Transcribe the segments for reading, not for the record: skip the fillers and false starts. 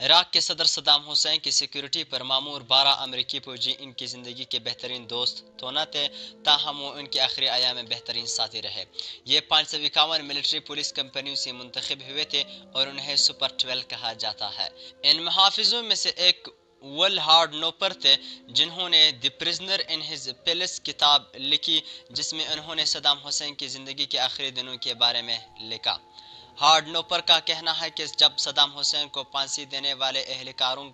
عراق کے صدر Saddam Hussein کی سیکیورٹی پر مامور 12 امریکی فوجی ان کی زندگی کے بہترین دوست تو نہ تھے، تاہم وہ ان کے آخری ایام میں بہترین ساتھی رہے۔ یہ 551 ملٹری پولیس کمپنیوں سے منتخب ہوئے تھے اور انہیں سپر 12 کہا جاتا ہے۔ ان محافظوں میں سے ایک ول ہارڈ نوپر تھے، جنہوں نے دی پرزنر ان ہز پیلس کتاب لکھی، جس میں انہوں نے صدام حسین کی زندگی کے آخری دنوں کے بارے میں لکھا۔ ہارڈ نوپر کا کہنا ہے کہ جب صدام حسین کو پھانسی دینے والے اہلکاروں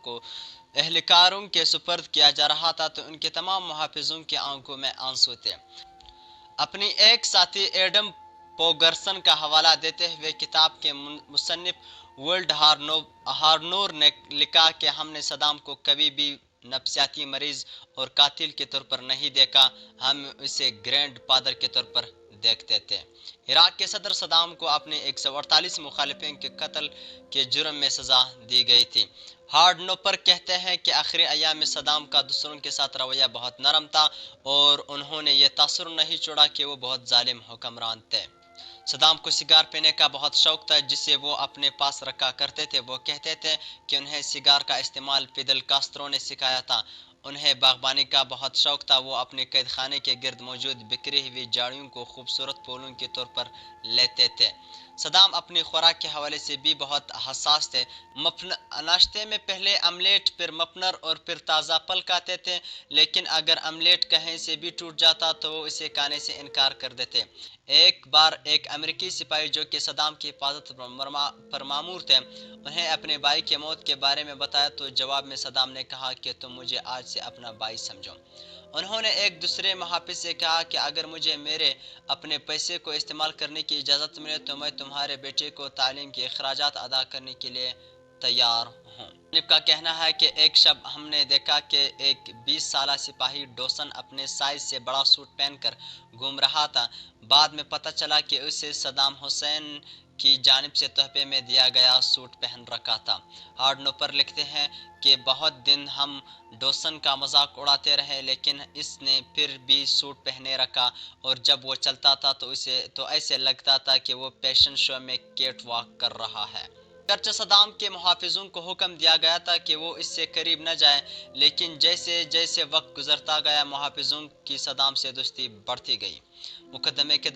کے سپرد کیا جا رہا تھا تو ان کے تمام محافظوں کی آنکھوں میں آنسو تھے۔ اپنی ایک ساتھی ایڈم پوگرسن کا حوالہ دیتے ہوئے کتاب کے مصنف ورلڈ ہارنور نے لکھا کہ ہم نے صدام کو کبھی بھی نفسیاتی مریض اور قاتل کے طور پر نہیں دیکھا، ہم اسے گرینڈ فادر کے طور پر دیکھتے تھے۔ عراق کے صدر صدام کو اپنے 148 مخالفین کے قتل کے جرم میں سزا دی گئی تھی۔ ہارڈ نوپر کہتے ہیں کہ آخری ایام میں صدام کا دوسروں کے ساتھ رویہ بہت نرم تھا اور انہوں نے یہ تاثر نہیں چھوڑا کہ وہ بہت ظالم حکمران تھے۔ صدام کو سگار پینے کا بہت شوق تھا، جسے وہ اپنے پاس رکھا کرتے تھے۔ وہ کہتے تھے کہ انہیں سگار کا استعمال فیدل کاسترو نے سکھایا تھا۔ انہیں باغبانی کا بہت شوق تھا۔ وہ اپنے قید خانے کے گرد موجود بکھری ہوئی جھاڑیوں کو خوبصورت پھولوں کے طور پر لیتے تھے۔ صدام اپنی خوراک کے حوالے سے بھی بہت حساس تھے۔ ناشتے میں پہلے آملیٹ، پھر مفنر اور پھر تازہ پھل کھاتے تھے، لیکن اگر آملیٹ کہیں سے بھی ٹوٹ جاتا تو وہ اسے کھانے سے انکار کر دیتے۔ ایک بار ایک امریکی سپاہی جو کہ صدام کی حفاظت پر مامور تھے، انہیں اپنے بھائی کی موت کے بارے میں بتایا تو جواب میں صدام نے کہا کہ تم مجھے آج سے اپنا بھائی سمجھو۔ انہوں نے ایک دوسرے محافظ سے کہا کہ اگر مجھے میرے اپنے پیسے کو استعمال کرنے کی اجازت ملے تو میں تمہارے بیٹے کو تعلیم کے اخراجات ادا کرنے کے لیے تیار ہوں۔ جانب کا کہنا ہے کہ ایک شب ہم نے دیکھا کہ ایک 20 سالہ سپاہی ڈوسن اپنے سائز سے بڑا سوٹ پہن کر گھوم رہا تھا۔ بعد میں پتہ چلا کہ اسے صدام حسین کی جانب سے تحفے میں دیا گیا سوٹ پہن رکھا تھا۔ ہارڈ نوپر لکھتے ہیں کہ بہت دن ہم ڈوسن کا مذاق اڑاتے رہے، لیکن اس نے پھر بھی سوٹ پہنے رکھا اور جب وہ چلتا تھا تو ایسے لگتا تھا کہ وہ فیشن شو میں کیٹ واک کر رہا ہے۔ اگرچہ صدام کے محافظوں کو حکم دیا گیا تھا کہ وہ اس سے قریب نہ جائیں، لیکن جیسے جیسے وقت گزرتا گیا محافظوں کی صدام سے دوستی بڑھتی گئی۔ مقدمے کے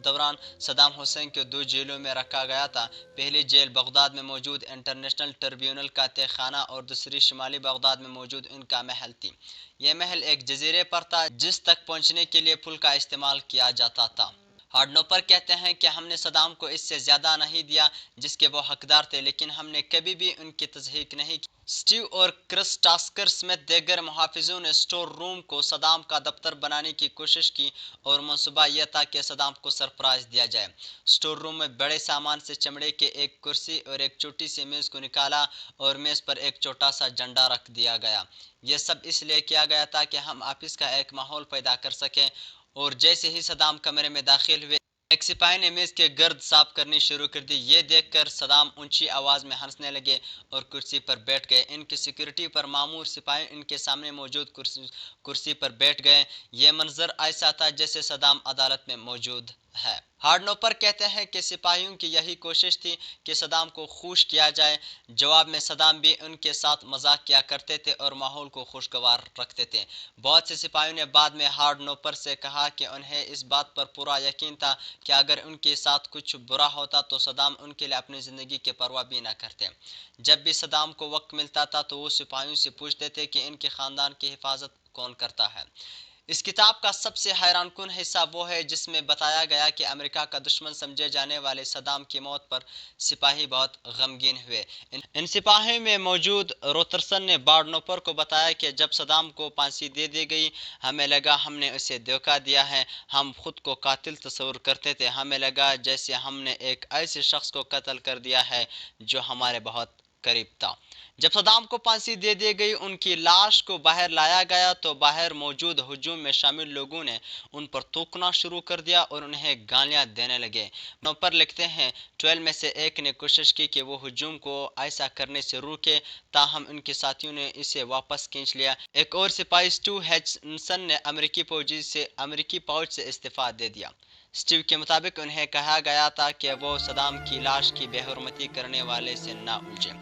دوران صدام حسین کو 2 جیلوں میں رکھا گیا تھا۔ پہلی جیل بغداد میں موجود انٹرنیشنل ٹریبیونل کا تہہ خانہ اور دوسری شمالی بغداد میں موجود ان کا محل تھی۔ یہ محل ایک جزیرے پر تھا جس تک پہنچنے کے لیے پل کا استعمال کیا جاتا تھا۔ ہارڈ نوپر کہتے ہیں کہ ہم نے صدام کو اس سے زیادہ نہیں دیا جس کے وہ حقدار تھے، لیکن ہم نے کبھی بھی ان کی تضحیک نہیں کی۔ اسٹیو اور کرس ٹاسکر سمیت دیگر محافظوں نے اسٹور روم کو صدام کا دفتر بنانے کی کوشش کی اور منصوبہ یہ تھا کہ صدام کو سرپرائز دیا جائے۔ اسٹور روم میں بڑے سامان سے چمڑے کے ایک کرسی اور ایک چھوٹی سی میز کو نکالا اور میز پر ایک چھوٹا سا جھنڈا رکھ دیا گیا۔ یہ سب اس لیے کیا گیا تھا کہ ہم آفس کا ایک ماحول پیدا کر سکیں، اور جیسے ہی صدام کمرے میں داخل ہوئے ایک سپاہی نے میز کے گرد صاف کرنی شروع کر دی۔ یہ دیکھ کر صدام اونچی آواز میں ہنسنے لگے اور کرسی پر بیٹھ گئے۔ ان کی سیکیورٹی پر مامور سپاہی ان کے سامنے موجود کرسی پر بیٹھ گئے۔ یہ منظر ایسا تھا جیسے صدام عدالت میں موجود ہے۔ ہارڈ نوپر کہتے ہیں کہ سپاہیوں کی یہی کوشش تھی کہ صدام کو خوش کیا جائے۔ جواب میں صدام بھی ان کے ساتھ مذاق کیا کرتے تھے اور ماحول کو خوشگوار رکھتے تھے۔ بہت سے سپاہیوں نے بعد میں ہارڈ نوپر سے کہا کہ انہیں اس بات پر پورا یقین تھا کہ اگر ان کے ساتھ کچھ برا ہوتا تو صدام ان کے لیے اپنی زندگی کی پرواہ بھی نہ کرتے۔ جب بھی صدام کو وقت ملتا تھا تو وہ سپاہیوں سے پوچھتے تھے کہ ان کے خاندان کی حفاظت کون کرتا ہے۔ اس کتاب کا سب سے حیران کن حصہ وہ ہے جس میں بتایا گیا کہ امریکہ کا دشمن سمجھے جانے والے صدام کی موت پر سپاہی بہت غمگین ہوئے۔ ان سپاہیوں میں موجود روترسن نے ہارڈ نوپر کو بتایا کہ جب صدام کو پھانسی دے دی گئی ہمیں لگا ہم نے اسے دھوکہ دیا ہے۔ ہم خود کو قاتل تصور کرتے تھے۔ ہمیں لگا جیسے ہم نے ایک ایسے شخص کو قتل کر دیا ہے جو ہمارے بہت قریب تھا۔ جب صدام کو پھانسی دے دی گئی ان کی لاش کو باہر لایا گیا تو باہر موجود ہجوم میں شامل لوگوں نے ان پر تھوکنا شروع کر دیا اور انہیں گالیاں دینے لگے۔ نوپر لکھتے ہیں 12 میں سے ایک نے کوشش کی کہ وہ ہجوم کو ایسا کرنے سے روکے، تاہم ان کے ساتھیوں نے اسے واپس کھینچ لیا۔ ایک اور سپاہی اسٹیو ہچنسن نے امریکی فوج سے استعفیٰ دے دیا۔ اسٹیو کے مطابق انہیں کہا گیا تھا کہ وہ صدام کی لاش کی بے حرمتی کرنے والے سے نہ الجھیں۔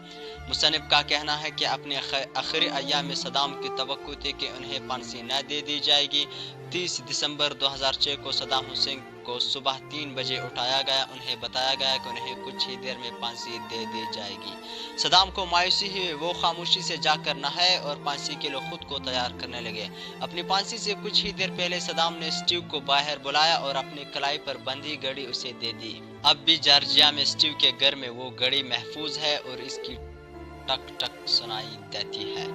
مصنف کا کہنا ہے کہ اپنے آخری ایام میں صدام کی توقع تھی کہ انہیں پھانسی نہ دے دی جائے گی۔ 30 دسمبر 2006 کو صدام حسین کو صبح 3 بجے اٹھایا گیا۔ انہیں بتایا گیا کہ انہیں کچھ ہی دیر میں پھانسی دے دی جائے گی۔ صدام کو مایوسی ہوئی، وہ خاموشی سے جا کر نہائے اور پھانسی کے لیے خود کو تیار کرنے لگے۔ اپنی پھانسی سے کچھ ہی دیر پہلے صدام نے اسٹیو کو باہر بلایا اور اپنی کلائی پر بندھی گھڑی اسے دے دی۔ اب بھی جارجیا میں اسٹیو کے گھر میں وہ گھڑی محفوظ ہے اور اس کی ٹک ٹک سنائی دیتی ہے۔